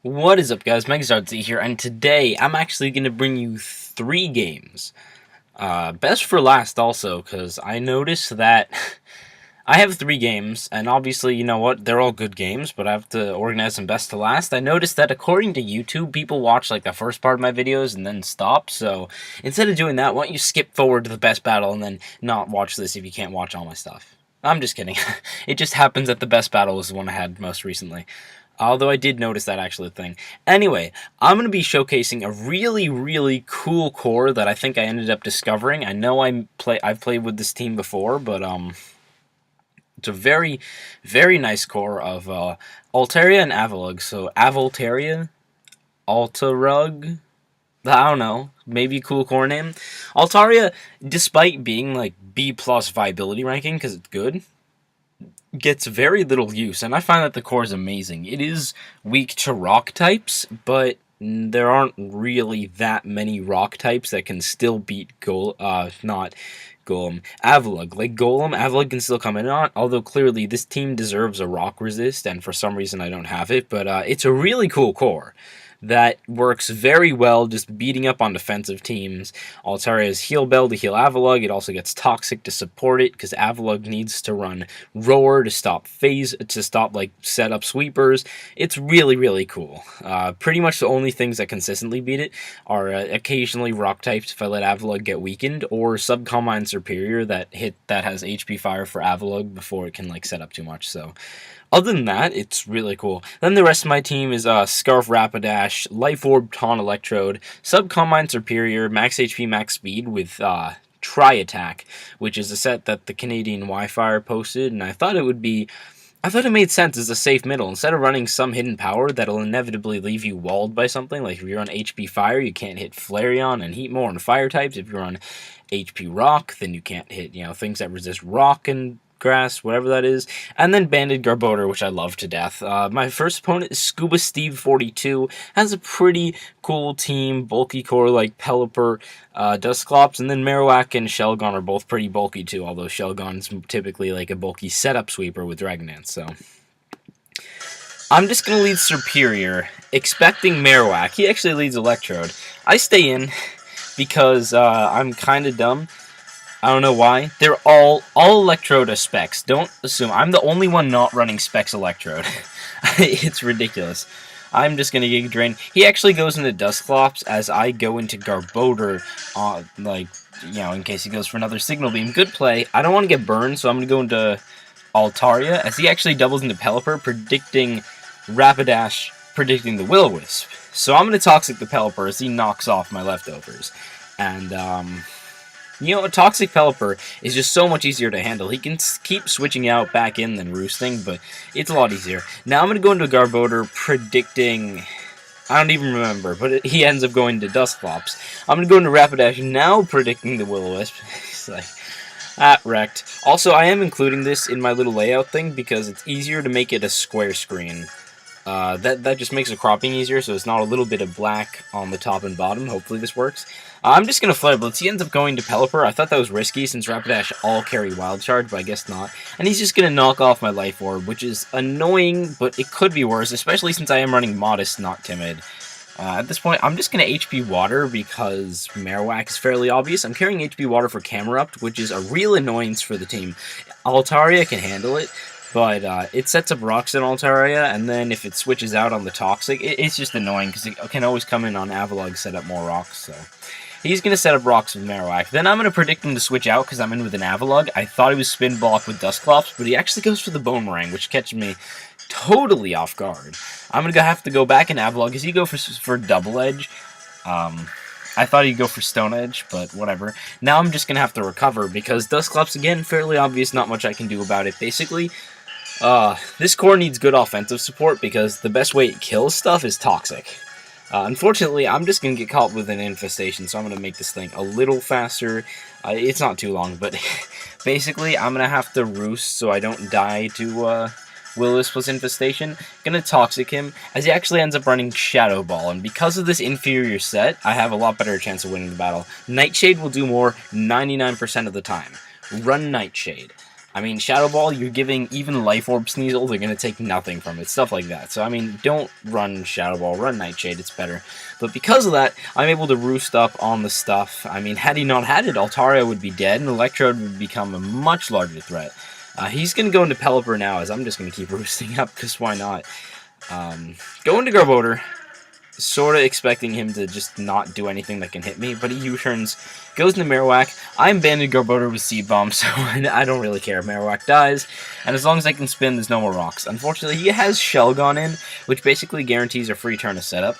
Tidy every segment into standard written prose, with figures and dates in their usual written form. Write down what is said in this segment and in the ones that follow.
What is up, guys? Megazardsy here, and today I'm actually going to bring you 3 games. Best for last also, because I noticed that I have 3 games, and obviously, you know what, they're all good games, but I have to organize them best to last. I noticed that according to YouTube, people watch like the first part of my videos and then stop, so instead of doing that, why don't you skip forward to the best battle and then not watch this if you can't watch all my stuff? I'm just kidding. It just happens that the best battle was the one I had most recently. Although I did notice that actually thing. Anyway, I'm going to be showcasing a really, really cool core that I think I ended up discovering. I know I've played with this team before, but it's a very, very nice core of Altaria and Avalug. So Avaltaria, Altarug, I don't know, maybe a cool core name. Altaria, despite being like B plus viability ranking because it's good, gets very little use, and I find that the core is amazing. It is weak to rock types, but there aren't really that many rock types that can still beat not Golem, Avalug. Like Golem, Avalug can still come in on, although clearly this team deserves a rock resist, and for some reason I don't have it, but it's a really cool core that works very well just beating up on defensive teams. Altaria's heal bell to heal Avalug. It also gets Toxic to support it because Avalug needs to run Roar to stop like set up sweepers. It's really, really cool. Pretty much the only things that consistently beat it are occasionally rock types if I let Avalug get weakened, or Subcombine Superior that has HP fire for Avalug before it can like set up too much. So other than that, it's really cool. Then the rest of my team is Scarf Rapidash, Life Orb Taunt Electrode, Subcombine Superior, Max HP Max Speed with Tri Attack, which is a set that the Canadian Wi-Fi posted, and I thought it made sense as a safe middle. Instead of running some hidden power that'll inevitably leave you walled by something, like if you're on HP Fire, you can't hit Flareon and Heatmore and Fire types. If you're on HP Rock, then you can't hit, things that resist Rock and Grass, whatever that is. And then Banded Garbodor, which I love to death. My first opponent is Scuba Steve 42. Has a pretty cool team, bulky core like Pelipper, Dusclops, and then Marowak and Shelgon are both pretty bulky too, although Shelgon's typically like a bulky setup sweeper with Dragon Dance, so I'm just going to lead Superior, expecting Marowak. He actually leads Electrode. I stay in because I'm kind of dumb. I don't know why. They're all Electrode are specs. Don't assume. I'm the only one not running specs Electrode. It's ridiculous. I'm just going to Giga Drain. He actually goes into Dusclops as I go into Garbodor, in case he goes for another Signal Beam. Good play. I don't want to get burned, so I'm going to go into Altaria, as he actually doubles into Pelipper, predicting Rapidash, predicting the Will-O-Wisp. So I'm going to Toxic the Pelipper as he knocks off my leftovers. And, a Toxic Pelipper is just so much easier to handle. He can keep switching out back in than roosting, but it's a lot easier. Now I'm going to go into Garbodor predicting... I don't even remember, but he ends up going to Dusclops. I'm going to go into Rapidash now predicting the Will-O-Wisp. He's like, wrecked. Also, I am including this in my little layout thing because it's easier to make it a square screen. That just makes the cropping easier, so it's not a little bit of black on the top and bottom. Hopefully this works. I'm just going to Flare Blitz. He ends up going to Pelipper. I thought that was risky since Rapidash all carry Wild Charge, but I guess not. And he's just going to knock off my Life Orb, which is annoying, but it could be worse, especially since I am running Modest, not Timid. At this point, I'm just going to HP Water because Marowak is fairly obvious. I'm carrying HP Water for Camerupt, which is a real annoyance for the team. Altaria can handle it, but it sets up rocks in Altaria, and then if it switches out on the Toxic, it's just annoying because it can always come in on Avalug, set up more rocks, so... He's going to set up rocks with Marowak. Then I'm going to predict him to switch out because I'm in with an Avalug. I thought he was spin block with Dusclops, but he actually goes for the Boomerang, which catches me totally off guard. I'm going to have to go back in Avalug. Does he go for Double Edge? I thought he'd go for Stone Edge, but whatever. Now I'm just going to have to recover because Dusclops, again, fairly obvious, not much I can do about it. Basically, this core needs good offensive support because the best way it kills stuff is Toxic. Unfortunately, I'm just going to get caught with an Infestation, so I'm going to make this thing a little faster. It's not too long, but basically, I'm going to have to Roost so I don't die to Will-O-Wisp plus Infestation. Going to Toxic him, as he actually ends up running Shadow Ball, and because of this inferior set, I have a lot better chance of winning the battle. Nightshade will do more 99% of the time. Run Nightshade. I mean, Shadow Ball, you're giving even Life Orb Sneasel, they're going to take nothing from it, stuff like that. So, I mean, don't run Shadow Ball, run Nightshade, it's better. But because of that, I'm able to roost up on the stuff. I mean, had he not had it, Altaria would be dead, and Electrode would become a much larger threat. He's going to go into Pelipper now, as I'm just going to keep roosting up, because why not? Go into Garbodor, sort of expecting him to just not do anything that can hit me, but he U-turns, goes into Marowak. I'm banded Garbodor with Seed Bomb, so I don't really care if Marowak dies, and as long as I can spin, there's no more rocks. Unfortunately, he has Shelgon in, which basically guarantees a free turn of setup.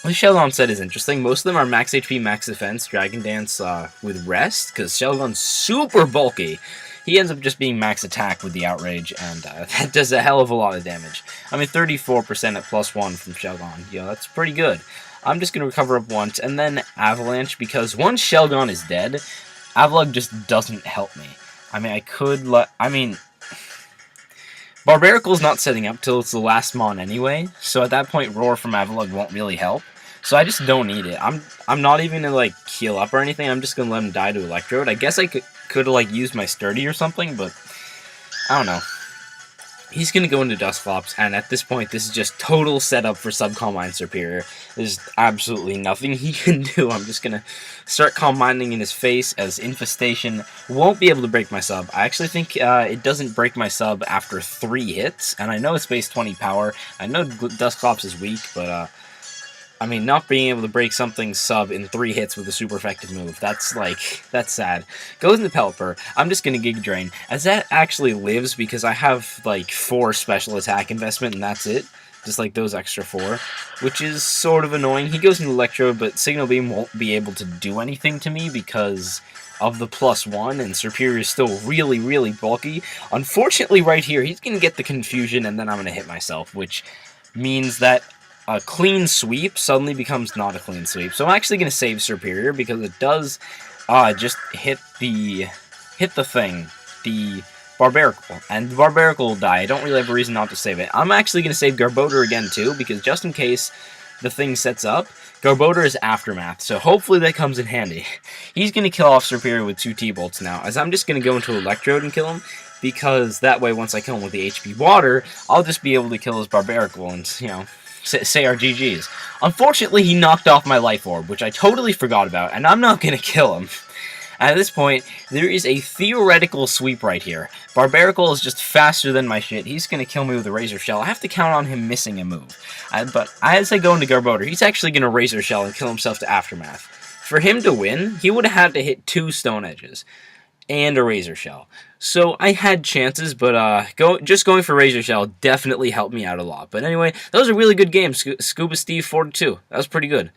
The Shelgon set is interesting. Most of them are max HP, max defense, Dragon Dance with rest, because Shelgon's super bulky. He ends up just being max attack with the Outrage, and that does a hell of a lot of damage. I mean, 34% at +1 from Shelgon. You know, that's pretty good. I'm just going to recover up once, and then Avalanche, because once Shelgon is dead, Avalug just doesn't help me. I mean, Barbaricle's not setting up till it's the last Mon anyway, so at that point, Roar from Avalug won't really help. So I just don't need it. I'm not even gonna like heal up or anything. I'm just gonna let him die to Electrode. I guess I could like use my Sturdy or something, but I don't know. He's gonna go into Dusclops, and at this point, this is just total setup for Sub-Calm Mind Superior. There's absolutely nothing he can do. I'm just gonna start Calm Minding in his face, as Infestation won't be able to break my sub. I actually think it doesn't break my sub after 3 hits, and I know it's base 20 power. I know Dusclops is weak, but I mean, not being able to break something's sub in 3 hits with a super effective move, that's sad. Goes into Pelipper. I'm just going to Giga Drain, as that actually lives because I have, like, 4 special attack investment, and that's it. Just like those extra 4, which is sort of annoying. He goes into Electrode, but Signal Beam won't be able to do anything to me because of the +1, and Superior is still really, really bulky. Unfortunately, right here, he's going to get the Confusion, and then I'm going to hit myself, which means that a clean sweep suddenly becomes not a clean sweep. So I'm actually going to save Superior because it does just hit the thing, the Barbaricle, and the Barbaricle will die. I don't really have a reason not to save it. I'm actually going to save Garbodor again too, because just in case the thing sets up, Garbodor is Aftermath, so hopefully that comes in handy. He's going to kill off Superior with 2 T-Bolts now, as I'm just going to go into Electrode and kill him, because that way once I kill him with the HP Water, I'll just be able to kill his Barbaricle and, you know, say our GG's. Unfortunately, he knocked off my Life Orb, which I totally forgot about, and I'm not going to kill him. At this point, there is a theoretical sweep right here. Barbaricle is just faster than my shit. He's going to kill me with a Razor Shell. I have to count on him missing a move. But as I go into Garbodor, he's actually going to Razor Shell and kill himself to Aftermath. For him to win, he would have had to hit 2 Stone Edges and a Razor Shell. So I had chances, but just going for Razor Shell definitely helped me out a lot. But anyway, those are really good games. Scuba Steve 4-2. That was pretty good.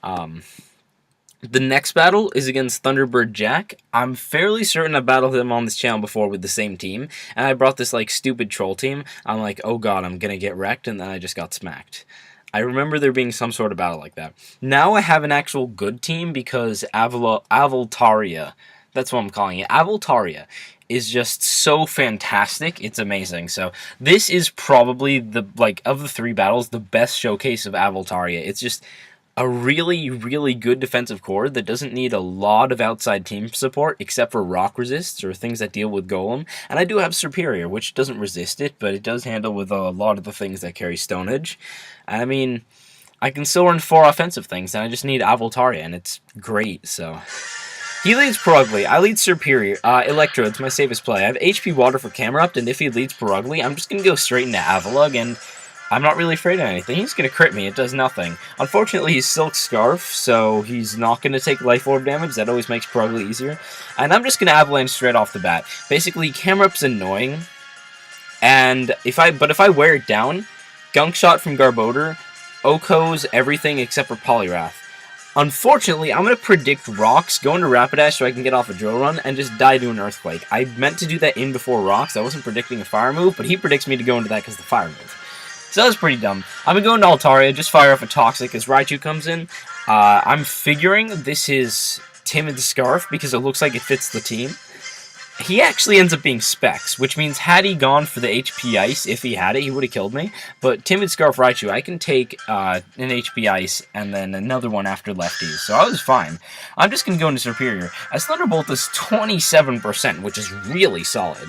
The next battle is against Thunderbird Jack. I'm fairly certain I battled him on this channel before with the same team, and I brought this like stupid troll team. I'm like, oh god, I'm gonna get wrecked, and then I just got smacked. I remember there being some sort of battle like that. Now I have an actual good team because Avaltaria, that's what I'm calling it, Avaltaria, is just so fantastic, it's amazing. So this is probably of the 3 battles, the best showcase of Avaltaria. It's just a really, really good defensive core that doesn't need a lot of outside team support, except for rock resists or things that deal with Golem. And I do have Superior, which doesn't resist it, but it does handle with a lot of the things that carry Stone Edge. I mean, I can still run 4 offensive things, and I just need Avaltaria, and it's great, so... He leads Perugly, I lead Superior, Electrode's my safest play. I have HP Water for Camerupt, and if he leads Perugly, I'm just going to go straight into Avalug, and I'm not really afraid of anything. He's going to crit me, it does nothing. Unfortunately, he's Silk Scarf, so he's not going to take Life Orb damage, that always makes Perugly easier. And I'm just going to Avalanche straight off the bat. Basically, Camerupt's annoying, and if I wear it down, Gunk Shot from Garbodor, Oko's everything except for Poliwrath. Unfortunately, I'm going to predict Rocks, go into Rapidash so I can get off a Drill Run, and just die to an Earthquake. I meant to do that in before Rocks, I wasn't predicting a Fire move, but he predicts me to go into that because of the Fire move. So that was pretty dumb. I'm going to go into Altaria, just fire off a Toxic as Raichu comes in. I'm figuring this is Timid Scarf because it looks like it fits the team. he actually ends up being Specs, which means had he gone for the HP Ice, if he had it, he would have killed me. But Timid Scarf Raichu, I can take an HP Ice and then another one after Lefties, so I was fine. I'm just going to go into Superior, as Thunderbolt is 27%, which is really solid.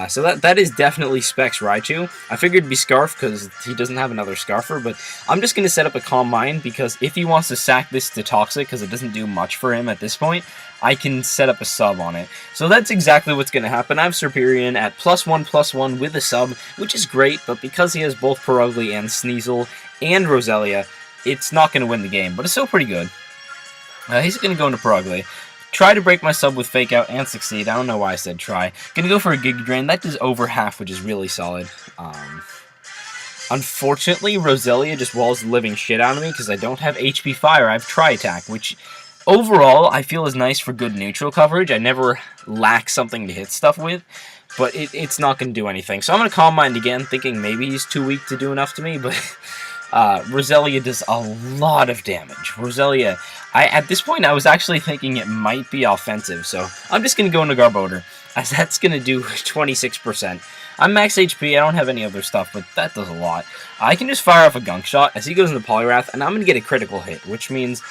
So that is definitely Specs Raichu. I figured it'd be Scarf because he doesn't have another Scarfer, but I'm just going to set up a Calm Mind because if he wants to sack this to Toxic, because it doesn't do much for him at this point, I can set up a sub on it. So that's exactly what's going to happen. I have Serperion at +1/+1 with a sub, which is great, but because he has both Perugly and Sneasel and Roselia, it's not going to win the game, but it's still pretty good. He's going to go into Perugly. Try to break my sub with Fake Out and succeed. I don't know why I said try. Gonna go for a Giga Drain. That does over half, which is really solid. Unfortunately, Roselia just walls the living shit out of me because I don't have HP Fire. I have Tri-Attack, which overall I feel is nice for good neutral coverage. I never lack something to hit stuff with, but it's not going to do anything. So I'm going to Calm Mind again, thinking maybe he's too weak to do enough to me, but Roselia does a lot of damage. Roselia, at this point, I was actually thinking it might be offensive, so I'm just going to go into Garbodor, as that's going to do 26%. I'm max HP, I don't have any other stuff, but that does a lot. I can just fire off a Gunk Shot as he goes into Poliwrath, and I'm going to get a critical hit, which means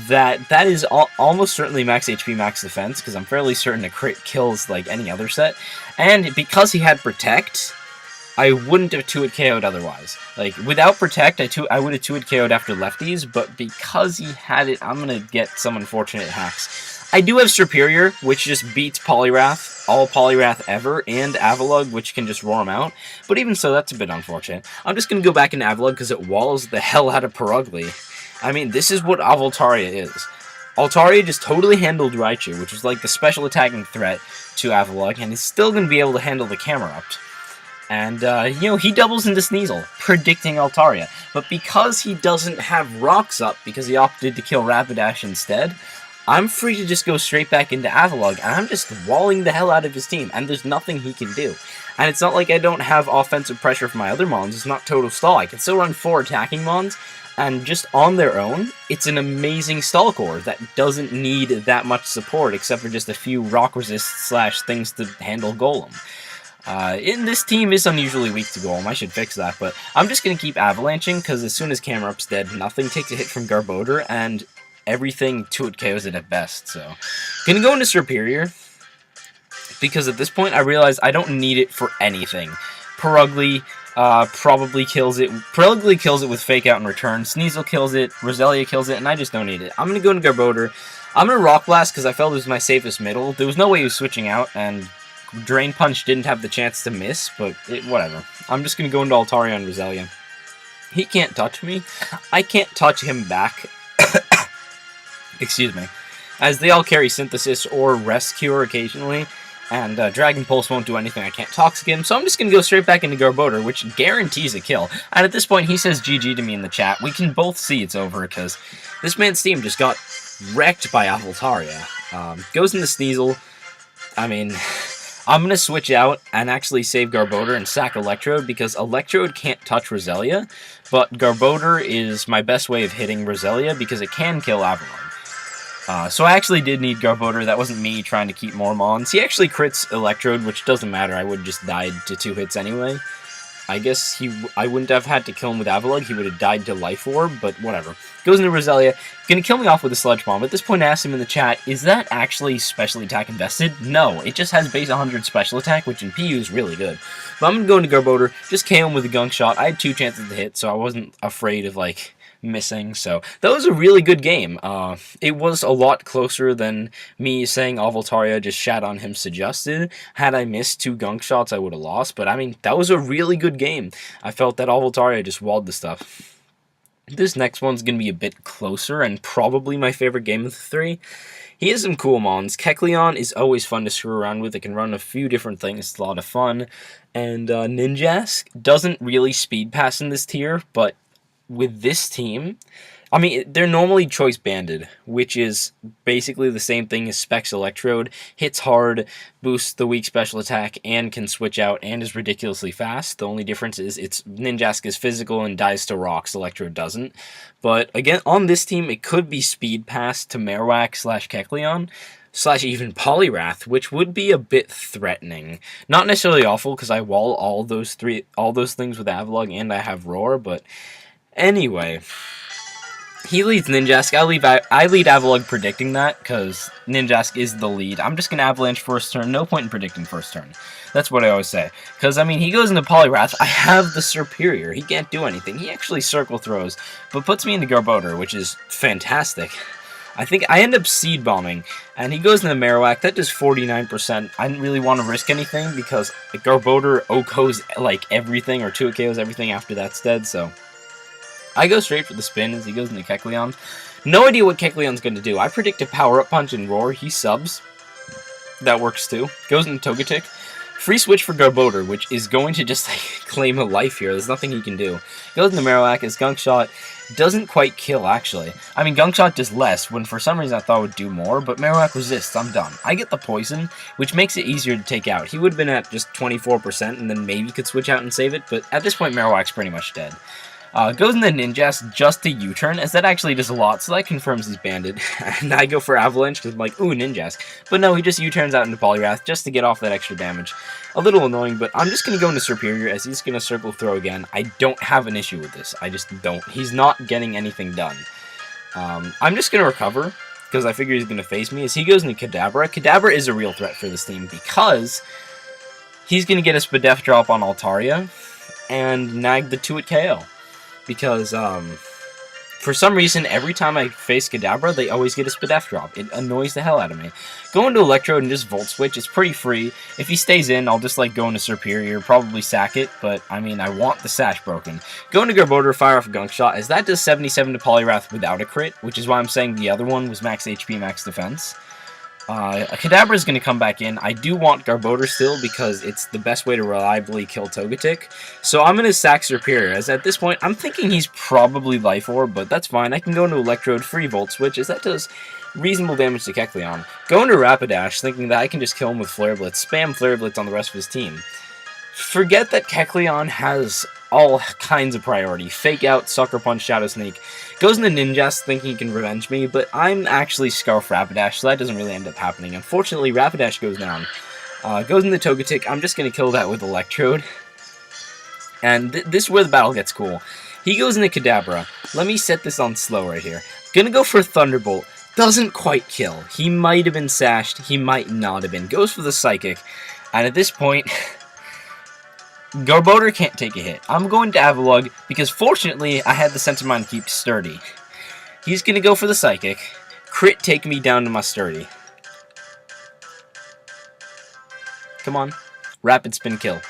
that is almost certainly max HP, max defense, because I'm fairly certain a crit kills like any other set. And because he had Protect, I wouldn't have 2-hit KO'd otherwise. Like, without Protect, I would have 2-hit KO'd after Lefties, but because he had it, I'm going to get some unfortunate hacks. I do have Superior, which just beats Poliwrath, all Poliwrath ever, and Avalugg, which can just roar him out. But even so, that's a bit unfortunate. I'm just going to go back into Avalugg because it walls the hell out of Perugly. I mean, this is what Avaltaria is. Altaria just totally handled Raichu, which was like the special attacking threat to Avalugg, and he's still going to be able to handle the Camerupt. And, he doubles into Sneasel, predicting Altaria. But because he doesn't have Rocks up, because he opted to kill Rapidash instead, I'm free to just go straight back into Avalugg, and I'm just walling the hell out of his team, and there's nothing he can do. And it's not like I don't have offensive pressure for my other Mons, it's not total stall. I can still run 4 attacking Mons, and just on their own, it's an amazing stall core that doesn't need that much support, except for just a few rock resist / things to handle Golem. This team is unusually weak to Golem, I should fix that, but I'm just going to keep Avalanching, because as soon as Camerupt's dead, nothing takes a hit from Garbodor, and everything 2-hit KOs it at best, so. Gonna go into Superior, because at this point I realize I don't need it for anything. Perugly probably kills it. Perugly kills it with Fake Out in return. Sneasel kills it, Roselia kills it, and I just don't need it. I'm gonna go into Garbodor. I'm gonna Rock Blast, because I felt it was my safest middle. There was no way he was switching out, and Drain Punch didn't have the chance to miss, but whatever. I'm just gonna go into Altaria and Roselia. He can't touch me. I can't touch him back. Excuse me, as they all carry Synthesis or Rest Cure occasionally, and Dragon Pulse won't do anything. I can't Toxic him, so I'm just going to go straight back into Garbodor, which guarantees a kill. And at this point, he says GG to me in the chat. We can both see it's over, because this man's team just got wrecked by Avaltaria. Goes into Sneasel. I mean, I'm going to switch out and actually save Garbodor and sack Electrode, because Electrode can't touch Roselia, but Garbodor is my best way of hitting Roselia, because it can kill Avalon. So I actually did need Garbodor. That wasn't me trying to keep more Mons. He actually crits Electrode, which doesn't matter. I would have just died to 2 hits anyway. I guess I wouldn't have had to kill him with Avalugg. He would have died to Life Orb, but whatever. Goes into Roselia. Gonna kill me off with a Sludge Bomb. At this point, I asked him in the chat, is that actually Special Attack invested? No, it just has base 100 Special Attack, which in PU is really good. But I'm gonna go into Garbodor, just KO him with a Gunk Shot. I had 2 chances to hit, so I wasn't afraid of, missing, so that was a really good game. It was a lot closer than me saying Avaltaria just shat on him suggested. Had I missed 2 Gunk Shots, I would have lost, but I mean, that was a really good game. I felt that Avaltaria just walled the stuff. This next one's going to be a bit closer, and probably my favorite game of the 3. He has some cool Mons. Kecleon is always fun to screw around with. It can run a few different things. It's a lot of fun. And Ninjask doesn't really speed pass in this tier, but with this team, I mean, they're normally choice banded, which is basically the same thing as Specs Electrode. Hits hard, boosts the weak special attack, and can switch out, and is ridiculously fast. The only difference is Ninjask is physical and dies to rocks, Electrode doesn't. But again, on this team, it could be speed pass to Marowak / Kecleon. slash even Poliwrath, which would be a bit threatening. Not necessarily awful, because I wall all those things with Avalugg, and I have Roar, but anyway. He leads Ninjask. I lead Avalugg predicting that, because Ninjask is the lead. I'm just going to Avalanche first turn. No point in predicting first turn. That's what I always say. Because, I mean, he goes into Poliwrath. I have the Superior. He can't do anything. He actually Circle Throws, but puts me into Garbodor, which is fantastic. I think I end up Seed Bombing, and he goes into Marowak. That does 49%. I didn't really want to risk anything, because Garbodor OHKOs, like, everything, or 2 KOs everything after that's dead, so I go straight for the spin as he goes into Kecleon. No idea what Kecleon's going to do. I predict a Power-Up Punch and Roar. He subs. That works too. Goes into Togetic. Free switch for Garbodor, which is going to just like, claim a life here. There's nothing he can do. Goes into Marowak. His Gunk Shot doesn't quite kill, actually. I mean, Gunk Shot does less, when for some reason I thought it would do more, but Marowak resists. I'm done. I get the Poison, which makes it easier to take out. He would have been at just 24%, and then maybe could switch out and save it, but at this point, Marowak's pretty much dead. Goes into Ninjask just to U-turn, as that actually does a lot, so that confirms he's banded. And I go for Avalanche, because I'm like, ooh, Ninjask. But no, he just U-turns out into Poliwrath, just to get off that extra damage. A little annoying, but I'm just going to go into Superior, as he's going to Circle Throw again. I don't have an issue with this. I just don't. He's not getting anything done. I'm just going to recover, because I figure he's going to face me, as he goes into Kadabra. Kadabra is a real threat for this team, because he's going to get a Spadef drop on Altaria, and nag the 2-hit KO. Because, for some reason, every time I face Kadabra, they always get a Spadef drop. It annoys the hell out of me. Go into Electrode and just Volt Switch. It's pretty free. If he stays in, I'll just, like, go into Superior, probably sack it, but, I mean, I want the Sash broken. Go into Garbodor, fire off a Gunk Shot, as that does 77 to Poliwrath without a crit, which is why I'm saying the other one was max HP, max defense. Kadabra is going to come back in. I do want Garbodor still, because it's the best way to reliably kill Togetic. So I'm going to sack Superior, as at this point, I'm thinking he's probably Life Orb, but that's fine. I can go into Electrode, free Volt Switch, as that does reasonable damage to Kecleon. Go into Rapidash, thinking that I can just kill him with Flare Blitz, spam Flare Blitz on the rest of his team. Forget that Kecleon has all kinds of priority. Fake Out, Sucker Punch, Shadow Sneak. Goes into Ninjask thinking he can revenge me, but I'm actually Scarf Rapidash, so that doesn't really end up happening. Unfortunately, Rapidash goes down. Goes into Togetic. I'm just going to kill that with Electrode. And this is where the battle gets cool. He goes into Kadabra. Let me set this on slow right here. Gonna go for Thunderbolt. Doesn't quite kill. He might have been sashed. He might not have been. Goes for the Psychic. And at this point, Garbodor can't take a hit. I'm going to Avalugg, because fortunately, I had the Sense of Mind to keep Sturdy. He's going to go for the Psychic. Crit take me down to my Sturdy. Come on. Rapid Spin Kill.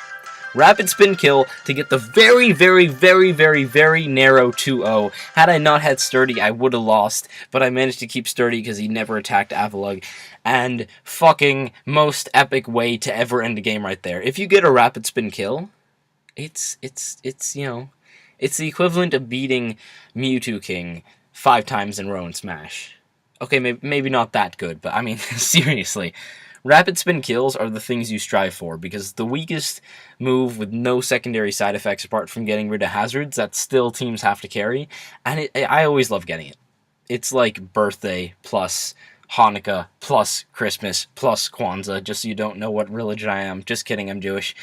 Rapid Spin Kill to get the very, very, very, very, very narrow 2-0. Had I not had Sturdy, I would have lost, but I managed to keep Sturdy because he never attacked Avalugg. And fucking most epic way to ever end a game right there. If you get a Rapid Spin Kill, it's you know, it's the equivalent of beating Mewtwo King 5 times in a row in Smash. Okay, maybe not that good, but I mean, seriously. Rapid Spin Kills are the things you strive for, because the weakest move with no secondary side effects apart from getting rid of hazards that still teams have to carry, and I always love getting it. It's like birthday plus Hanukkah plus Christmas plus Kwanzaa, just so you don't know what religion I am. Just kidding, I'm Jewish.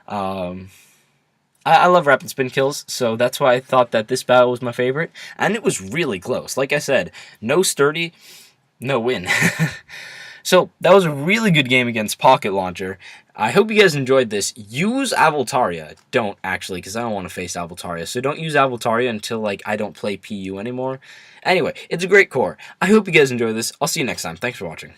I love Rapid Spin Kills, so that's why I thought that this battle was my favorite, and it was really close. Like I said, no Sturdy, no win. So, that was a really good game against Pocket Launcher. I hope you guys enjoyed this. Use Avaltaria. Don't, actually, because I don't want to face Avaltaria. So don't use Avaltaria until, like, I don't play PU anymore. Anyway, it's a great core. I hope you guys enjoyed this. I'll see you next time. Thanks for watching.